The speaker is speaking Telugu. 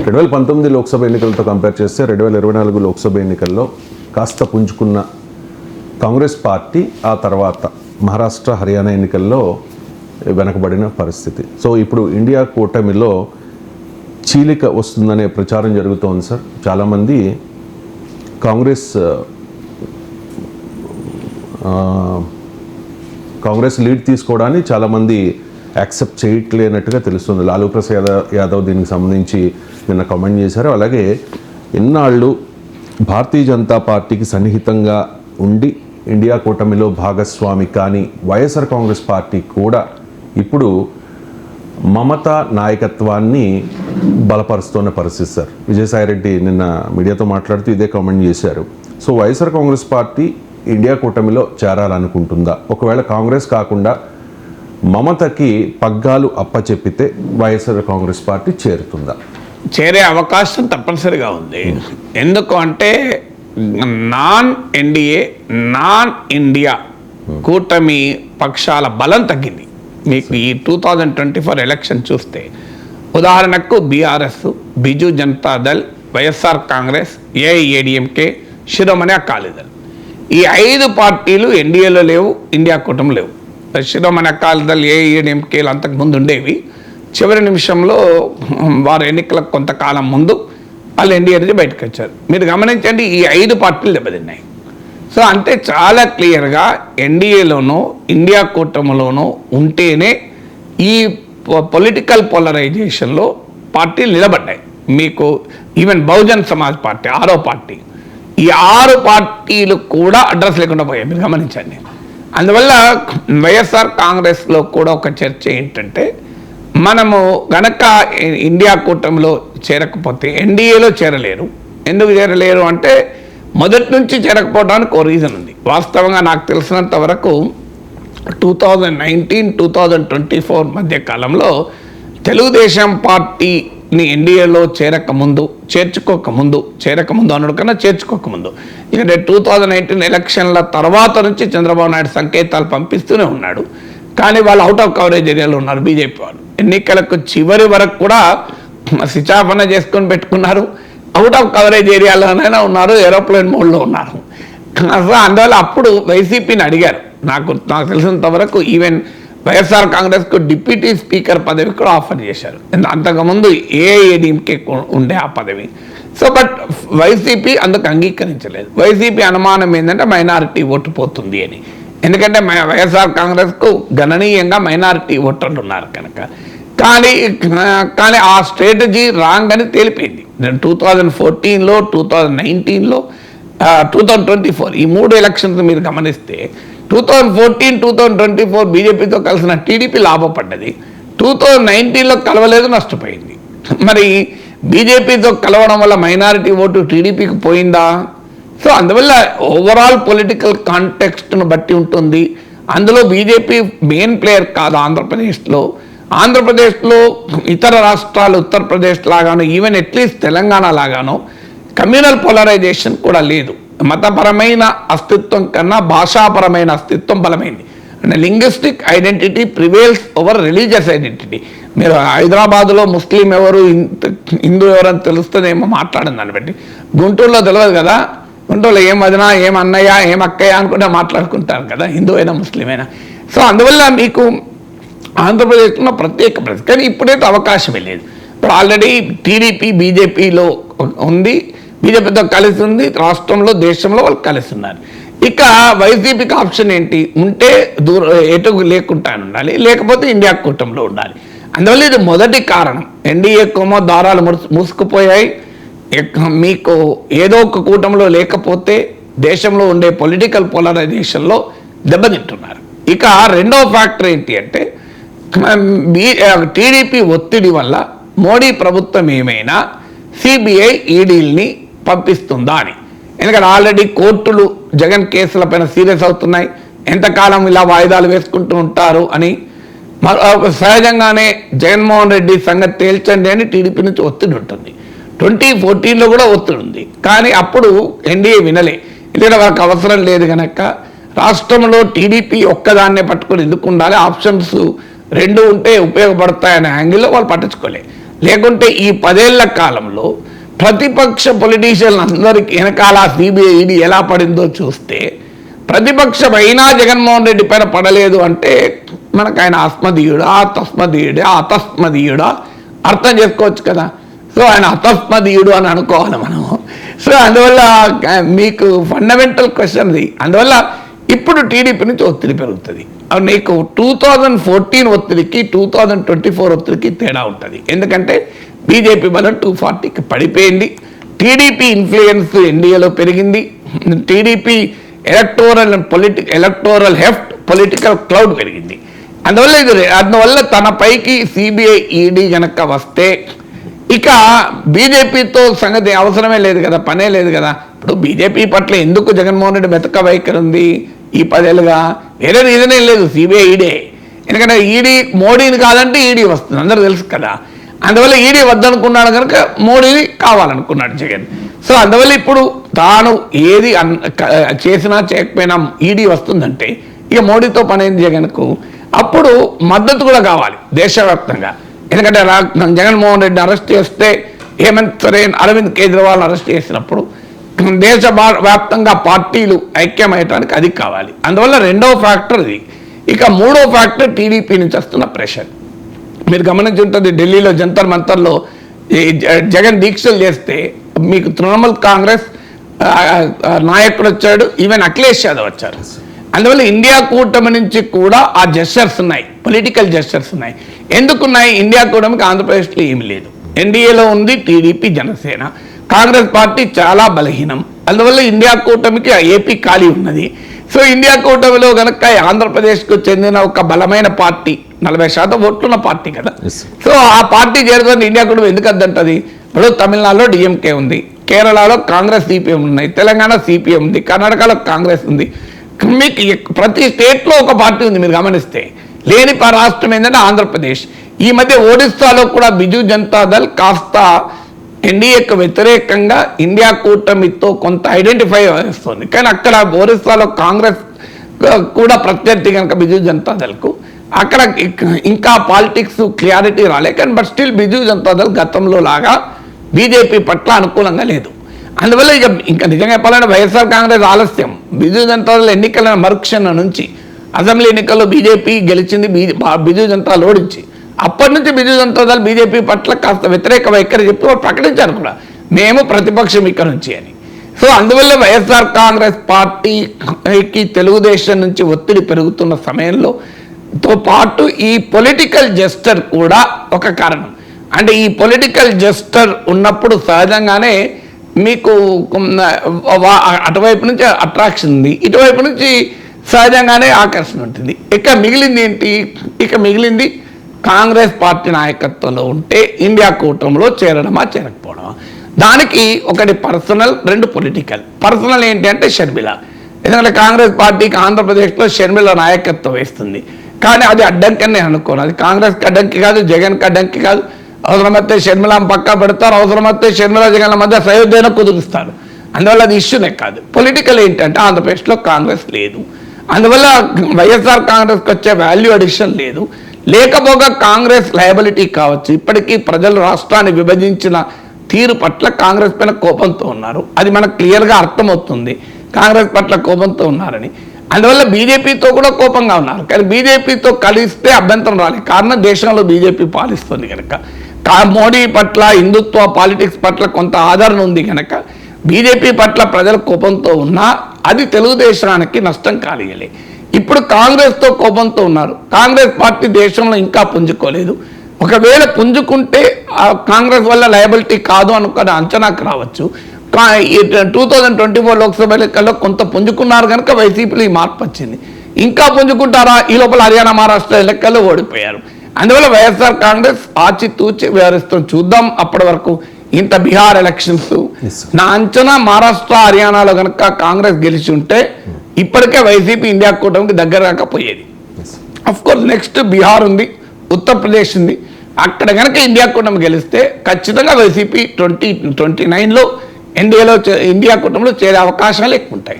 2019 లోక్సభ ఎన్నికలతో కంపేర్ చేస్తే 2024 లోక్సభ ఎన్నికల్లో కాస్త పుంజుకున్న కాంగ్రెస్ పార్టీ ఆ తర్వాత మహారాష్ట్ర హర్యానా ఎన్నికల్లో వెనకబడిన పరిస్థితి. సో ఇప్పుడు ఇండియా కూటమిలో చీలిక వస్తుందనే ప్రచారం జరుగుతోంది సార్. చాలామంది కాంగ్రెస్ లీడ్ తీసుకోవడాన్ని చాలామంది యాక్సెప్ట్ చేయట్లేనట్టుగా తెలుస్తుంది. లాలూ ప్రసాద్ యాదవ్ దీనికి సంబంధించి నిన్న కామెంట్ చేశారు. అలాగే ఇన్నాళ్ళు భారతీయ జనతా పార్టీకి సన్నిహితంగా ఉండి ఇండియా కూటమిలో భాగస్వామి కానీ వైఎస్ఆర్ కాంగ్రెస్ పార్టీ కూడా ఇప్పుడు మమతా నాయకత్వాన్ని బలపరుస్తున్న పరిస్థితి సార్. విజయసాయిరెడ్డి నిన్న మీడియాతో మాట్లాడుతూ ఇదే కామెంట్ చేశారు. So YSR Congress party India కూటమిలో చేరాలనుకుంటుందా? ఒకవేళ కాంగ్రెస్ కాకుండా మమతకి పగ్గాలు అప్పచెప్పితే వైఎస్ఆర్ కాంగ్రెస్ పార్టీ చేరుతుందా? చేరే అవకాశం తప్పనిసరిగా ఉంది. ఎందుకు అంటే నాన్ ఎన్డీఏ నాన్ ఇండియా కూటమి పక్షాల బలం తగ్గింది. మీకు ఈ 2024 ఎలక్షన్ చూస్తే ఉదాహరణకు బీఆర్ఎస్, బిజు జనతాదళ్, వైఎస్ఆర్ కాంగ్రెస్, ఏఐఏడిఎంకే, శిరోమణి అకాలీదళ్, ఈ 5 పార్టీలు ఎన్డీఏలో లేవు, ఇండియా కూటమి లేవు. శిరోమణి అకాలీదళ్, ఏఐఏడిఎంకేలు అంతకుముందు ఉండేవి. చివరి నిమిషంలో వారు ఎన్నికలకు కొంతకాలం ముందు వాళ్ళు ఎన్డీఏ నుంచి బయటకు వచ్చారు. మీరు గమనించండి, ఈ 5 పార్టీలు దెబ్బతిన్నాయి. సో అంటే చాలా క్లియర్గా ఎన్డీఏలోనూ ఇండియా కూటమిలోనూ ఉంటేనే ఈ పొలిటికల్ పోలరైజేషన్లో పార్టీలు నిలబడ్డాయి. మీకు ఈవెన్ బహుజన్ సమాజ్ పార్టీ 6వ పార్టీ, ఈ 6 పార్టీలు కూడా అడ్రస్ లేకుండా పోయాయి. మీరు గమనించండి. అందువల్ల వైఎస్ఆర్ కాంగ్రెస్లో కూడా ఒక చర్చ ఏంటంటే, మనము గనక ఇండియా కూటమిలో చేరకపోతే ఎన్డీఏలో చేరలేరు. ఎందుకు చేరలేరు అంటే మొదటి నుంచి చేరకపోవడానికి ఓ రీజన్ ఉంది. వాస్తవంగా నాకు తెలిసినంత వరకు 2019-2024 మధ్య కాలంలో తెలుగుదేశం పార్టీని ఎన్డీఏలో చేర్చుకోకముందు అనడం చేర్చుకోకముందు, ఎందుకంటే 2019 ఎలక్షన్ల తర్వాత నుంచి చంద్రబాబు నాయుడు సంకేతాలు పంపిస్తూనే ఉన్నాడు. కానీ వాళ్ళు అవుట్ ఆఫ్ కవరేజ్ ఏరియాలో ఉన్నారు. బీజేపీ వాళ్ళు ఎన్నికలకు చివరి వరకు కూడా శిచాపన చేసుకొని పెట్టుకున్నారు. అవుట్ ఆఫ్ కవరేజ్ ఏరియాలోనైనా ఉన్నారు, ఏరోప్లేన్ మోడ్లో ఉన్నారు. అందువల్ల అప్పుడు వైసీపీని అడిగారు. నాకు తెలిసినంత వరకు ఈవెన్ వైఎస్ఆర్ కాంగ్రెస్కు డిప్యూటీ స్పీకర్ పదవి కూడా ఆఫర్ చేశారు. అంతకుముందు ఏఐఏడీఎంకే ఉండే ఆ పదవి. సో బట్ వైసీపీ అందుకు అంగీకరించలేదు. వైసీపీ అనుమానం ఏంటంటే మైనారిటీ ఓటు పోతుంది అని. ఎందుకంటే వైఎస్ఆర్ కాంగ్రెస్కు గణనీయంగా మైనారిటీ ఓటర్లు ఉన్నారు కనుక. కానీ ఆ స్ట్రాటజీ రాంగ్ అని తేలిపోయింది. 2014లో, 2019లో, 2024 ఈ 3 ఎలక్షన్స్ మీరు గమనిస్తే 2014-2024 బీజేపీతో కలిసిన టీడీపీ లాభపడ్డది. 2019లో కలవలేదు, నష్టపోయింది. మరి బీజేపీతో కలవడం వల్ల మైనారిటీ ఓటు టీడీపీకి పోయిందా? సో అందువల్ల ఓవరాల్ పొలిటికల్ కాంటెక్స్ట్ను బట్టి ఉంటుంది. అందులో బీజేపీ మెయిన్ ప్లేయర్ కాదు. ఆంధ్రప్రదేశ్లో ఇతర రాష్ట్రాలు ఉత్తరప్రదేశ్ లాగానో, ఈవెన్ అట్లీస్ట్ తెలంగాణ లాగానో కమ్యూనల్ పోలరైజేషన్ కూడా లేదు. మతపరమైన అస్తిత్వం కన్నా భాషాపరమైన అస్తిత్వం బలమైంది. అంటే linguistic identity prevails over religious identity. మీరు హైదరాబాదులో ముస్లిం ఎవరు, హిందూ ఎవరని తెలుస్తుందేమో మాట్లాడింది దాన్ని బట్టి. గుంటూరులో తెలియదు కదా. గుంటూరులో ఏం వదినా, ఏం అన్నయ్య, ఏం అక్కయ్య అనుకుంటే మాట్లాడుకుంటారు కదా, హిందూ అయినా ముస్లిం అయినా. సో అందువల్ల మీకు ఆంధ్రప్రదేశ్లో ప్రత్యేక పరిస్థితి. కానీ ఇప్పుడైతే అవకాశమే లేదు. ఇప్పుడు ఆల్రెడీ టీడీపీ బీజేపీలో ఉంది, బీజేపీతో కలిసి ఉంది, రాష్ట్రంలో దేశంలో వాళ్ళు కలిసి ఉన్నారు. ఇక వైసీపీకి ఆప్షన్ ఏంటి? ఉంటే ఎటు లేకుండా ఉండాలి, లేకపోతే ఇండియా కూటమిలో ఉండాలి. అందువల్ల ఇది మొదటి కారణం. ఎన్డీఏకేమో దారాలు మూసుకుపోయాయి. మీకు ఏదో ఒక కూటమిలో లేకపోతే దేశంలో ఉండే పొలిటికల్ పోలరైజేషన్లో దెబ్బతింటున్నారు. ఇక రెండవ ఫ్యాక్టర్ ఏంటి అంటే టీడీపీ ఒత్తిడి వల్ల మోడీ ప్రభుత్వం ఏమైనా సిబిఐ ఈడీల్ని పంపిస్తుందా అని. ఎందుకంటే ఆల్రెడీ కోర్టులు జగన్ కేసులపైన సీరియస్ అవుతున్నాయి. ఎంతకాలం ఇలా వాయిదాలు వేసుకుంటూ ఉంటారు అని. సహజంగానే జగన్మోహన్ రెడ్డి సంగతి తేల్చండి అని టీడీపీ నుంచి ఒత్తిడి ఉంటుంది. 2014లో కూడా ఒత్తిడి ఉంది. కానీ అప్పుడు ఎన్డీఏ వినలే. ఎందుకంటే వాళ్ళకి అవసరం లేదు కనుక రాష్ట్రంలో టీడీపీ ఒక్కదాన్నే పట్టుకొని ఎందుకు ఉండాలి, ఆప్షన్స్ 2 ఉంటే ఉపయోగపడతాయనే యాంగిల్లో వాళ్ళు పట్టించుకోలేదు. లేకుంటే ఈ 10 ఏళ్ల కాలంలో ప్రతిపక్ష పొలిటీషియన్ అందరికి వెనకాల సిబిఐ ఈడీ ఎలా పడిందో చూస్తే ప్రతిపక్షం అయినా జగన్మోహన్ రెడ్డి పైన పడలేదు అంటే మనకు ఆయన అస్మదీయుడా అతస్మదీయుడా అర్థం చేసుకోవచ్చు కదా. సో ఆయన అతస్మదీయుడు అని అనుకోవాలి మనము. సో అందువల్ల మీకు ఫండమెంటల్ క్వశ్చన్ ఇది. అందువల్ల ఇప్పుడు టీడీపీ నుంచి ఒత్తిడి పెరుగుతుంది. నీకు 2014 ఒత్తిడికి 2024 ఒత్తిడికి తేడా ఉంటుంది. ఎందుకంటే బీజేపీ బలం 240కి పడిపోయింది. టీడీపీ ఇన్ఫ్లుయెన్స్ ఎన్డీఏలో పెరిగింది. TDP electoral Heft political cloud పెరిగింది. అందువల్ల తన పైకి సిబిఐ ఈడీ గనక వస్తే ఇక బీజేపీతో సంగతి అవసరమే లేదు కదా, పనే లేదు కదా. ఇప్పుడు బీజేపీ పట్ల ఎందుకు జగన్మోహన్ రెడ్డి మెతక వైఖరి ఉంది ఈ 10 ఏళ్ళుగా? వేరే రీజనే లేదు, సిబిఐ ఈడే. ఎందుకంటే ఈడీ మోడీని కాదంటే ఈడీ వస్తుంది, అందరూ తెలుసు కదా. అందువల్ల ఈడీ వద్దనుకున్నాడు కనుక మోడీని కావాలనుకున్నాడు జగన్. సో అందువల్ల ఇప్పుడు తాను ఏది చేసినా చేయకపోయినా ఈడీ వస్తుందంటే ఇక మోడీతో పనేది జగన్కు. అప్పుడు మద్దతు కూడా కావాలి దేశవ్యాప్తంగా. ఎందుకంటే జగన్మోహన్ రెడ్డిని అరెస్ట్ చేస్తే హేమంత్ సోరెన్, అరవింద్ కేజ్రీవాల్ అరెస్ట్ చేసినప్పుడు దేశ వ్యాప్తంగా పార్టీలు ఐక్యమయ్యటానికి అది కావాలి. అందువల్ల రెండవ ఫ్యాక్టర్ ఇది. ఇక మూడో ఫ్యాక్టర్ టీడీపీ నుంచి వస్తున్న ప్రెషర్. మీరు గమనించి ఉంటుంది, ఢిల్లీలో జంతర్ మంతర్లో జగన్ దీక్షలు చేస్తే మీకు తృణమూల్ కాంగ్రెస్ నాయకుడు వచ్చాడు, ఈవెన్ అఖిలేష్ యాదవ్ వచ్చారు. అందువల్ల ఇండియా కూటమి నుంచి కూడా ఆ జెస్చర్స్ ఉన్నాయి, పొలిటికల్ జెస్చర్స్ ఉన్నాయి. ఎందుకున్నాయి? ఇండియా కూటమికి ఆంధ్రప్రదేశ్లో ఏమి లేదు. ఎన్డీఏలో ఉంది టీడీపీ, జనసేన. కాంగ్రెస్ పార్టీ చాలా బలహీనం. అందువల్ల ఇండియా కూటమికి ఏపీ ఖాళీ ఉన్నది. సో ఇండియా కూటమిలో కనుక ఆంధ్రప్రదేశ్కు చెందిన ఒక బలమైన పార్టీ, 40% ఓట్లున్న పార్టీ కదా. సో ఆ పార్టీ చేరుతుంది ఇండియా కూటమి ఎందుకు వద్దంటది? ఇప్పుడు తమిళనాడులో డిఎంకే ఉంది, కేరళలో కాంగ్రెస్ సిపిఎం ఉన్నాయి, తెలంగాణ సిపిఎం ఉంది, కర్ణాటకలో కాంగ్రెస్ ఉంది. మీకు ప్రతి స్టేట్లో ఒక పార్టీ ఉంది. మీరు గమనిస్తే లేని రాష్ట్రం ఏంటంటే ఆంధ్రప్రదేశ్. ఈ మధ్య ఒడిస్సాలో కూడా బిజు జనతాదళ్ కాస్త ఎన్డీఏకు వ్యతిరేకంగా ఇండియా కూటమితో కొంత ఐడెంటిఫై చేస్తుంది. కానీ అక్కడ ఒరిస్సాలో కాంగ్రెస్ కూడా ప్రత్యర్థి కనుక బిజు జనతాదళ్కు అక్కడ ఇంకా పాలిటిక్స్ క్లారిటీ రాలే. కానీ బట్ స్టిల్ బిజు జనతాదళ్ గతంలో లాగా బీజేపీ పట్ల అనుకూలంగా లేదు. అందువల్ల ఇంకా నిజంగా చెప్పాలంటే వైఎస్ఆర్ కాంగ్రెస్ ఆలస్యం. బిజు జనతాదళ్ ఎన్నికల మరుక్షణ నుంచి అసెంబ్లీ ఎన్నికల్లో బీజేపీ గెలిచింది, బిజు జనతాదళ్ ఓడించి. అప్పటి నుంచి బిజు జనతాదళ్ బీజేపీ పట్ల కాస్త వ్యతిరేక వైఖరి చెప్పి ప్రకటించారు కూడా, మేము ప్రతిపక్షం ఇక్కడ నుంచి అని. సో అందువల్ల వైఎస్ఆర్ కాంగ్రెస్ పార్టీకి తెలుగుదేశం నుంచి ఒత్తిడి పెరుగుతున్న సమయంలో తో పాటు ఈ పొలిటికల్ జెస్టర్ కూడా ఒక కారణం. అంటే ఈ పొలిటికల్ జెస్టర్ ఉన్నప్పుడు సహజంగానే మీకు అటువైపు నుంచి అట్రాక్షన్ ఉంది, ఇటువైపు నుంచి సహజంగానే ఆకర్షణ ఉంటుంది. ఇక మిగిలింది ఏంటి? ఇక మిగిలింది కాంగ్రెస్ పార్టీ నాయకత్వంలో ఉంటే ఇండియా కూటమిలో చేరడమా చేరకపోవడమా. దానికి ఒకటి పర్సనల్, రెండు పొలిటికల్. పర్సనల్ ఏంటి అంటే షర్మిల. ఎందుకంటే కాంగ్రెస్ పార్టీకి ఆంధ్రప్రదేశ్లో షర్మిల నాయకత్వం వేస్తుంది. కానీ అది అడ్డంకి నేను అనుకోను. అది కాంగ్రెస్కి అడ్డంకి కాదు, జగన్కి అడ్డంకి కాదు. అవసరమైతే షర్మిలను పక్కా పెడతారు, అవసరమైతే షర్మిల జగన్ల మధ్య సయోధ్యను కుదురుస్తారు. అందువల్ల అది ఇష్యూనే కాదు. పొలిటికల్ ఏంటంటే ఆంధ్రప్రదేశ్లో కాంగ్రెస్ లేదు. అందువల్ల వైఎస్ఆర్ కాంగ్రెస్కి వచ్చే వాల్యూ అడిషన్ లేదు. లేకపోగా కాంగ్రెస్ లయబిలిటీ కావచ్చు. ఇప్పటికీ ప్రజలు రాష్ట్రాన్ని విభజించిన తీరు పట్ల కాంగ్రెస్ పైన కోపంతో ఉన్నారు. అది మనకు క్లియర్గా అర్థమవుతుంది, కాంగ్రెస్ పట్ల కోపంతో ఉన్నారని. అందువల్ల బీజేపీతో కూడా కోపంగా ఉన్నారు. కానీ బీజేపీతో కలిస్తే అభ్యంతరం రాలేదు. కారణం దేశంలో బీజేపీ పాలిస్తుంది కనుక, మోడీ పట్ల, హిందుత్వ పాలిటిక్స్ పట్ల కొంత ఆదరణ ఉంది కనుక బీజేపీ పట్ల ప్రజల కోపంతో ఉన్నా అది తెలుగుదేశానికి నష్టం కలిగలే. ఇప్పుడు కాంగ్రెస్తో కోపంతో ఉన్నారు. కాంగ్రెస్ పార్టీ దేశంలో ఇంకా పుంజుకోలేదు. ఒకవేళ పుంజుకుంటే కాంగ్రెస్ వల్ల లయబిలిటీ కాదు అనుకున్న అంచనాకు రావచ్చు. 2024 లోక్సభ ఎన్నికల్లో కొంత పుంజుకున్నారు కనుక వైసీపీలో ఈ మార్పు వచ్చింది. ఇంకా పుంజుకుంటారా? ఈ లోపల హర్యానా, మహారాష్ట్ర ఎన్నికల్లో ఓడిపోయారు. అందువల్ల వైఎస్ఆర్ కాంగ్రెస్ ఆచితూచి వ్యవహరిస్తుంది. చూద్దాం అప్పటి వరకు. ఇంత బీహార్ ఎలక్షన్స్ నా అంచనా మహారాష్ట్ర, హర్యానాలో కనుక కాంగ్రెస్ గెలిచి ఉంటే ఇప్పటికే వైసీపీ ఇండియా కూటమికి దగ్గర కాకపోయేది. అఫ్ కోర్స్ నెక్స్ట్ బీహార్ ఉంది, ఉత్తరప్రదేశ్ ఉంది. అక్కడ కనుక ఇండియా కూటమి గెలిస్తే ఖచ్చితంగా వైసీపీ 2029లో ఇండియా కూటమిలో చేరే అవకాశాలు ఎక్కువ ఉంటాయి.